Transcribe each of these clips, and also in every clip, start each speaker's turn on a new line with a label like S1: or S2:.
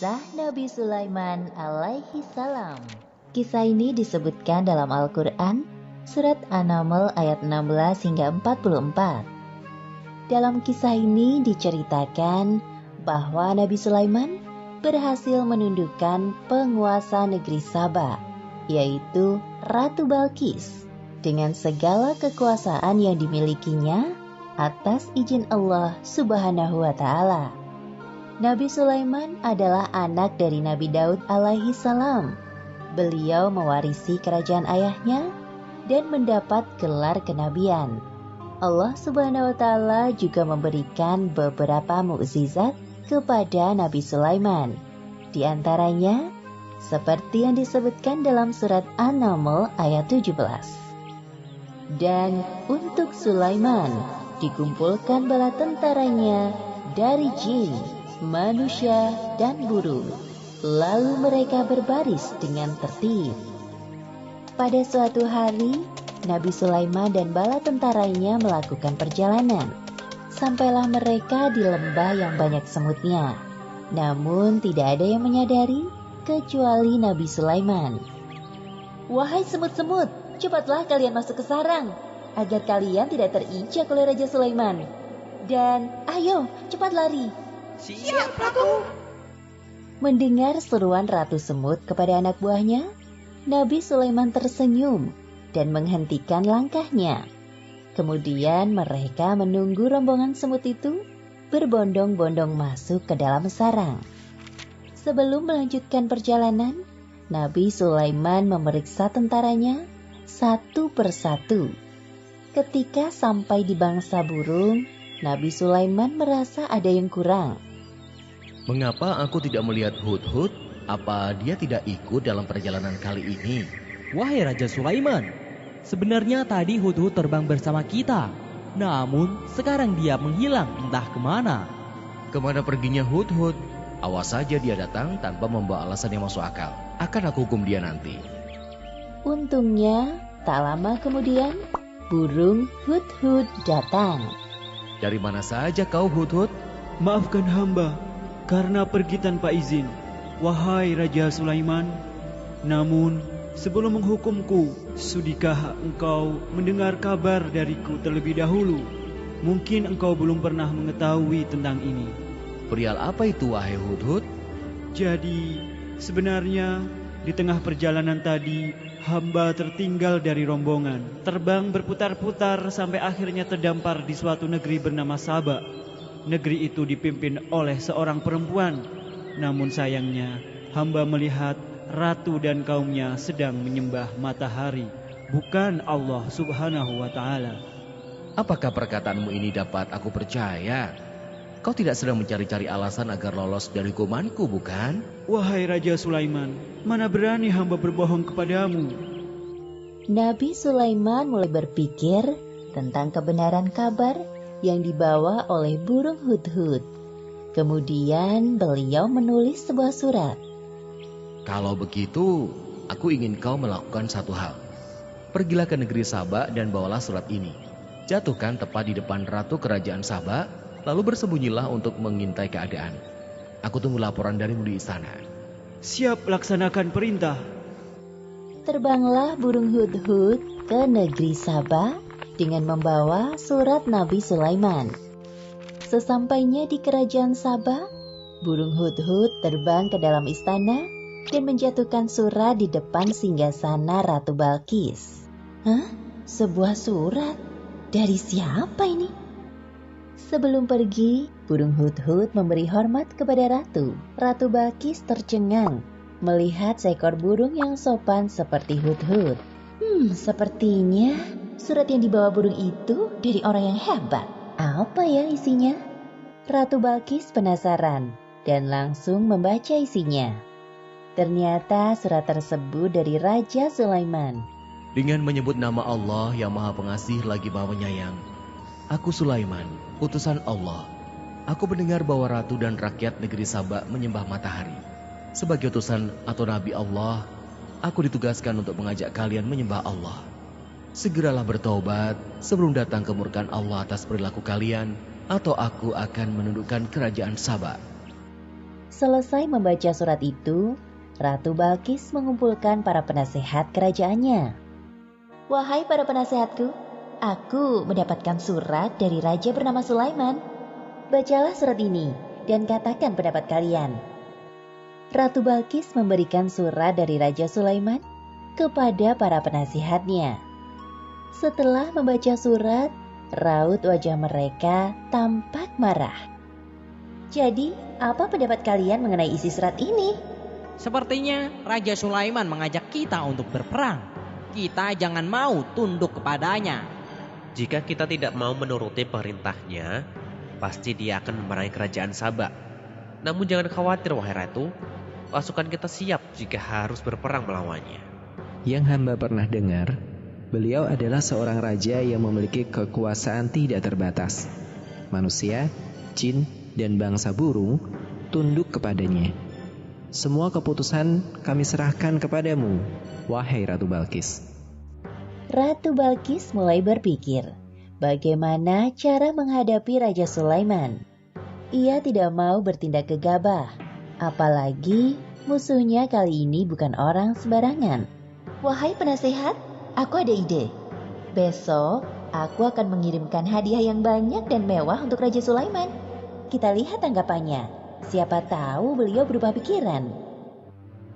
S1: Kisah Nabi Sulaiman alaihi salam. Kisah ini disebutkan dalam Al-Quran, surat An-Naml ayat 16 hingga 44. Dalam kisah ini diceritakan bahwa Nabi Sulaiman berhasil menundukkan penguasa negeri Saba, yaitu Ratu Balqis, dengan segala kekuasaan yang dimilikinya atas izin Allah Subhanahu wa Ta'ala. Nabi Sulaiman adalah anak dari Nabi Daud alaihi salam. Beliau mewarisi kerajaan ayahnya dan mendapat gelar kenabian. Allah Subhanahu wa Ta'ala juga memberikan beberapa mukjizat kepada Nabi Sulaiman. Di antaranya, seperti yang disebutkan dalam surat An-Naml ayat 17. Dan untuk Sulaiman dikumpulkan bala tentaranya dari jin, manusia, dan burung. Lalu mereka berbaris dengan tertib. Pada suatu hari, Nabi Sulaiman dan bala tentaranya melakukan perjalanan. Sampailah mereka di lembah yang banyak semutnya. Namun tidak ada yang menyadari kecuali Nabi Sulaiman. "Wahai semut-semut, cepatlah kalian masuk ke sarang, agar kalian tidak terinjak oleh Raja Sulaiman. Dan ayo, cepat lari."
S2: "Siap, Ratu."
S1: Mendengar seruan Ratu Semut kepada anak buahnya, Nabi Sulaiman tersenyum dan menghentikan langkahnya. Kemudian mereka menunggu rombongan semut itu berbondong-bondong masuk ke dalam sarang. Sebelum melanjutkan perjalanan, Nabi Sulaiman memeriksa tentaranya satu persatu. Ketika sampai di bangsa burung, Nabi Sulaiman merasa ada yang kurang.
S3: "Mengapa aku tidak melihat Hudhud? Apa dia tidak ikut dalam perjalanan kali ini?"
S2: "Wahai Raja Sulaiman, sebenarnya tadi Hudhud terbang bersama kita. Namun sekarang dia menghilang entah kemana."
S3: "Kemana perginya Hudhud? Awas saja dia datang tanpa membawa alasan yang masuk akal. Akan aku hukum dia nanti."
S1: Untungnya, tak lama kemudian, burung Hudhud datang.
S3: "Dari mana saja kau, Hudhud?"
S4: "Maafkan hamba karena pergi tanpa izin, wahai Raja Sulaiman. Namun, sebelum menghukumku, sudikah engkau mendengar kabar dariku terlebih dahulu? Mungkin engkau belum pernah mengetahui tentang ini."
S3: "Perihal apa itu, wahai Hudhud?"
S4: "Jadi, sebenarnya di tengah perjalanan tadi, hamba tertinggal dari rombongan. Terbang berputar-putar sampai akhirnya terdampar di suatu negeri bernama Saba. Negeri itu dipimpin oleh seorang perempuan. Namun sayangnya, hamba melihat ratu dan kaumnya sedang menyembah matahari, bukan Allah Subhanahu wa Ta'ala."
S3: "Apakah perkataanmu ini dapat aku percaya? Kau tidak sedang mencari-cari alasan agar lolos dari hukumanku, bukan?"
S4: "Wahai Raja Sulaiman, mana berani hamba berbohong kepadamu."
S1: Nabi Sulaiman mulai berpikir tentang kebenaran kabar yang dibawa oleh burung Hudhud. Kemudian beliau menulis sebuah surat.
S3: "Kalau begitu, aku ingin kau melakukan satu hal. Pergilah ke negeri Saba dan bawalah surat ini. Jatuhkan tepat di depan ratu kerajaan Saba, lalu bersembunyilah untuk mengintai keadaan. Aku tunggu laporan darimu di istana."
S4: "Siap, laksanakan perintah."
S1: Terbanglah burung Hudhud ke negeri Saba dengan membawa surat Nabi Sulaiman. Sesampainya di kerajaan Saba, burung Hudhud terbang ke dalam istana dan menjatuhkan surat di depan singgasana Ratu Balqis. "Hah? Sebuah surat? Dari siapa ini?" Sebelum pergi, burung Hudhud memberi hormat kepada Ratu. Ratu Balqis tercengang melihat seekor burung yang sopan seperti Hudhud. Sepertinya surat yang dibawa burung itu dari orang yang hebat. Apa ya isinya? Ratu Balqis penasaran dan langsung membaca isinya. Ternyata surat tersebut dari Raja Sulaiman.
S3: "Dengan menyebut nama Allah yang Maha Pengasih lagi Maha Penyayang, aku Sulaiman, utusan Allah. Aku mendengar bahwa ratu dan rakyat negeri Saba menyembah matahari. Sebagai utusan atau nabi Allah, aku ditugaskan untuk mengajak kalian menyembah Allah. Segeralah bertobat sebelum datang kemurkaan Allah atas perilaku kalian, atau aku akan menundukkan kerajaan Saba."
S1: Selesai membaca surat itu, Ratu Balkis mengumpulkan para penasehat kerajaannya. Wahai para penasehatku, aku mendapatkan surat dari raja bernama Sulaiman. Bacalah surat ini dan katakan pendapat kalian. Ratu Balkis memberikan surat dari Raja Sulaiman kepada para penasihatnya. Setelah membaca surat, raut wajah mereka tampak marah. Jadi, apa pendapat kalian mengenai isi surat ini?
S2: Sepertinya Raja Sulaiman mengajak kita untuk berperang. Kita jangan mau tunduk kepadanya.
S5: Jika kita tidak mau menuruti perintahnya, pasti dia akan memerangi kerajaan Sabak. Namun jangan khawatir wahai Ratu, pasukan kita siap jika harus berperang melawannya.
S6: Yang hamba pernah dengar, beliau adalah seorang raja yang memiliki kekuasaan tidak terbatas. Manusia, jin, dan bangsa burung tunduk kepadanya. Semua keputusan kami serahkan kepadamu, wahai Ratu Balkis.
S1: Ratu Balkis mulai berpikir bagaimana cara menghadapi Raja Sulaiman. Ia tidak mau bertindak gegabah, apalagi musuhnya kali ini bukan orang sembarangan. Wahai penasehat, aku ada ide. Besok aku akan mengirimkan hadiah yang banyak dan mewah untuk Raja Sulaiman. Kita lihat tanggapannya. Siapa tahu beliau berubah pikiran.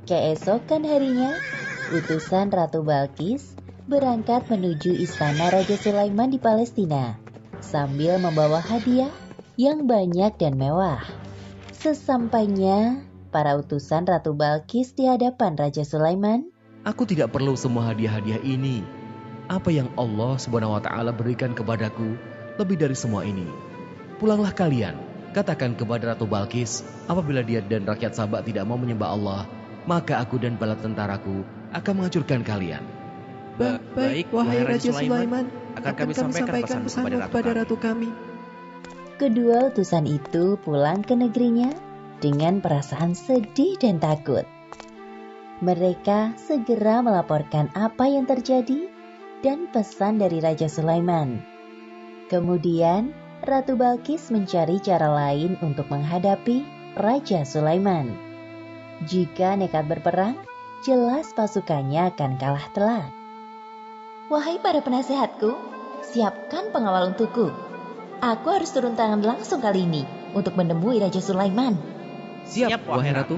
S1: Keesokan harinya, utusan Ratu Balkis berangkat menuju istana Raja Sulaiman di Palestina sambil membawa hadiah yang banyak dan mewah. Sesampainya para utusan Ratu Balkis di hadapan Raja Sulaiman,
S3: Aku tidak perlu semua hadiah-hadiah ini. Apa yang Allah SWT berikan kepadaku lebih dari semua ini. Pulanglah kalian, katakan kepada Ratu Balkis, apabila dia dan rakyat Sabak tidak mau menyembah Allah, maka aku dan bala tentaraku akan menghancurkan kalian.
S6: Baik, wahai Raja Sulaiman,
S5: akan kami sampaikan pesanmu kepada Ratu
S6: kami.
S1: kedua utusan itu pulang ke negerinya dengan perasaan sedih dan takut. Mereka segera melaporkan apa yang terjadi dan pesan dari Raja Sulaiman. Kemudian, Ratu Balkis mencari cara lain untuk menghadapi Raja Sulaiman. Jika nekat berperang, jelas pasukannya akan kalah telak. Wahai para penasehatku, siapkan pengawal untukku. Aku harus turun tangan langsung kali ini untuk menemui Raja Sulaiman.
S3: Siap, wahai Ratu.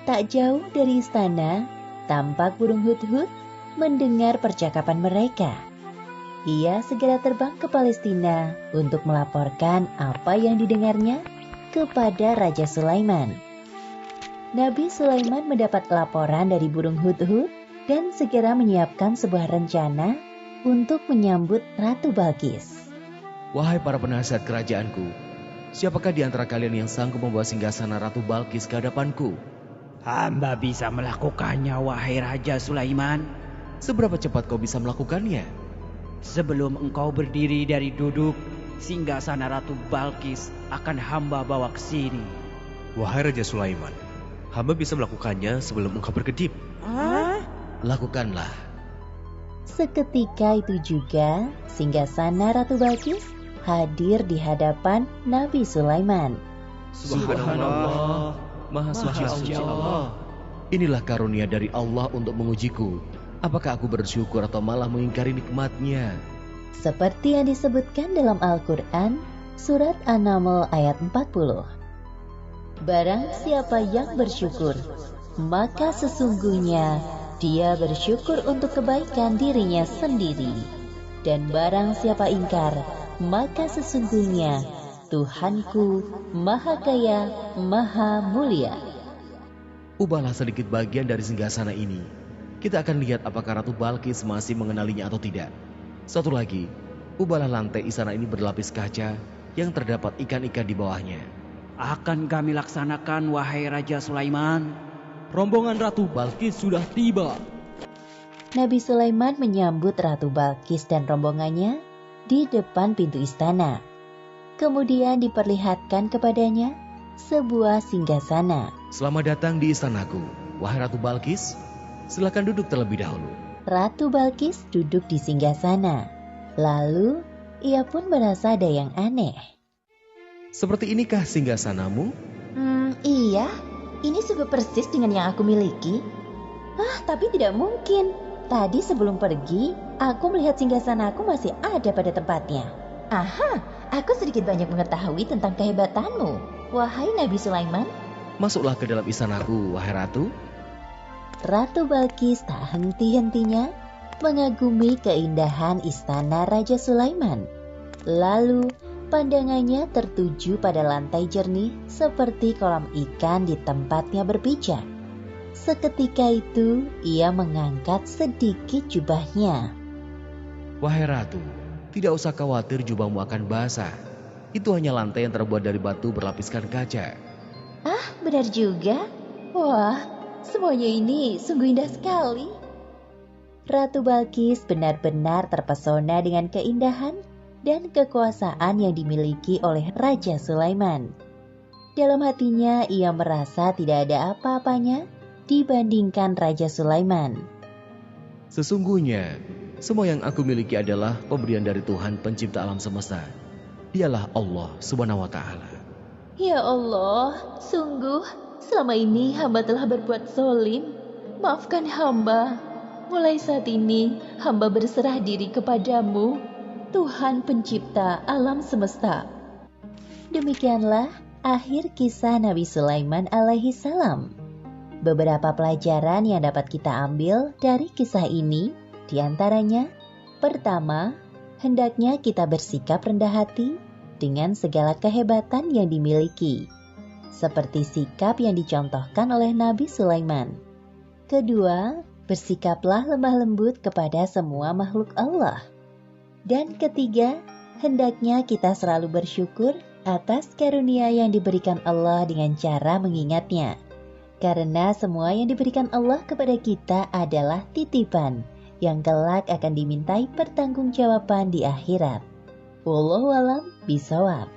S1: Tak jauh dari istana, tampak burung hut-hut mendengar percakapan mereka. Ia segera terbang ke Palestina untuk melaporkan apa yang didengarnya kepada Raja Sulaiman. Nabi Sulaiman mendapat laporan dari burung hut-hut dan segera menyiapkan sebuah rencana untuk menyambut Ratu Balkis.
S3: Wahai para penasihat kerajaanku, siapakah di antara kalian yang sanggup membawa singgasana Ratu Balkis ke hadapanku?
S4: Hamba bisa melakukannya, wahai Raja Sulaiman.
S3: Seberapa cepat kau bisa melakukannya?
S4: Sebelum engkau berdiri dari duduk, singgasana Ratu Balkis akan hamba bawa ke sini.
S5: Wahai Raja Sulaiman, hamba bisa melakukannya sebelum engkau berkedip.
S3: Lakukanlah.
S1: Seketika itu juga, singgasana Ratu Balkis hadir di hadapan Nabi Sulaiman.
S3: Subhanallah, Maha Suci Allah. Inilah karunia dari Allah untuk mengujiku. Apakah aku bersyukur atau malah mengingkari nikmatnya?
S1: Seperti yang disebutkan dalam Al-Quran, surat An-Naml ayat 40. Barang siapa yang bersyukur, maka sesungguhnya dia bersyukur untuk kebaikan dirinya sendiri. Dan barang siapa ingkar, maka sesungguhnya Tuhanku Maha Kaya, Maha Mulia.
S3: Ubahlah sedikit bagian dari singgasana ini. Kita akan lihat apakah Ratu Balkis masih mengenalinya atau tidak. Satu lagi, ubahlah lantai istana ini berlapis kaca yang terdapat ikan-ikan di bawahnya.
S4: Akan kami laksanakan, wahai Raja Sulaiman.
S2: Rombongan Ratu Balkis sudah tiba.
S1: Nabi Sulaiman menyambut Ratu Balkis dan rombongannya di depan pintu istana. Kemudian diperlihatkan kepadanya sebuah singgasana.
S3: Selamat datang di istanaku, wahai Ratu Balkis. Silakan duduk terlebih dahulu.
S1: Ratu Balkis duduk di singgasana. Lalu, ia pun merasa ada yang aneh.
S3: Seperti inikah singgasanamu?
S1: Iya, ini sungguh persis dengan yang aku miliki. Tapi tidak mungkin. Tadi sebelum pergi, aku melihat singgasanaku masih ada pada tempatnya. Aha, aku sedikit banyak mengetahui tentang kehebatanmu, wahai Nabi Sulaiman.
S3: Masuklah ke dalam istanaku, wahai ratu.
S1: Ratu Balkis tak henti-hentinya mengagumi keindahan istana Raja Sulaiman. Lalu pandangannya tertuju pada lantai jernih seperti kolam ikan di tempatnya berpijak. Seketika itu ia mengangkat sedikit jubahnya.
S3: Wahai ratu, tidak usah khawatir jubahmu akan basah. Itu hanya lantai yang terbuat dari batu berlapiskan kaca.
S1: Benar juga. Wah, semuanya ini sungguh indah sekali. Ratu Balkis benar-benar terpesona dengan keindahan dan kekuasaan yang dimiliki oleh Raja Sulaiman. Dalam hatinya ia merasa tidak ada apa-apanya dibandingkan Raja Sulaiman.
S3: Sesungguhnya, semua yang aku miliki adalah pemberian dari Tuhan pencipta alam semesta. Dialah Allah Subhanahu wa Ta'ala.
S1: Ya Allah, sungguh selama ini hamba telah berbuat zolim. Maafkan hamba. Mulai saat ini hamba berserah diri kepadamu, Tuhan pencipta alam semesta. Demikianlah akhir kisah Nabi Sulaiman alaihi salam. Beberapa pelajaran yang dapat kita ambil dari kisah ini, diantaranya, pertama, hendaknya kita bersikap rendah hati dengan segala kehebatan yang dimiliki, seperti sikap yang dicontohkan oleh Nabi Sulaiman. Kedua, bersikaplah lemah lembut kepada semua makhluk Allah. Dan ketiga, hendaknya kita selalu bersyukur atas karunia yang diberikan Allah dengan cara mengingatnya. Karena semua yang diberikan Allah kepada kita adalah titipan yang kelak akan dimintai pertanggungjawaban di akhirat. Wallahu a'lam bishawab.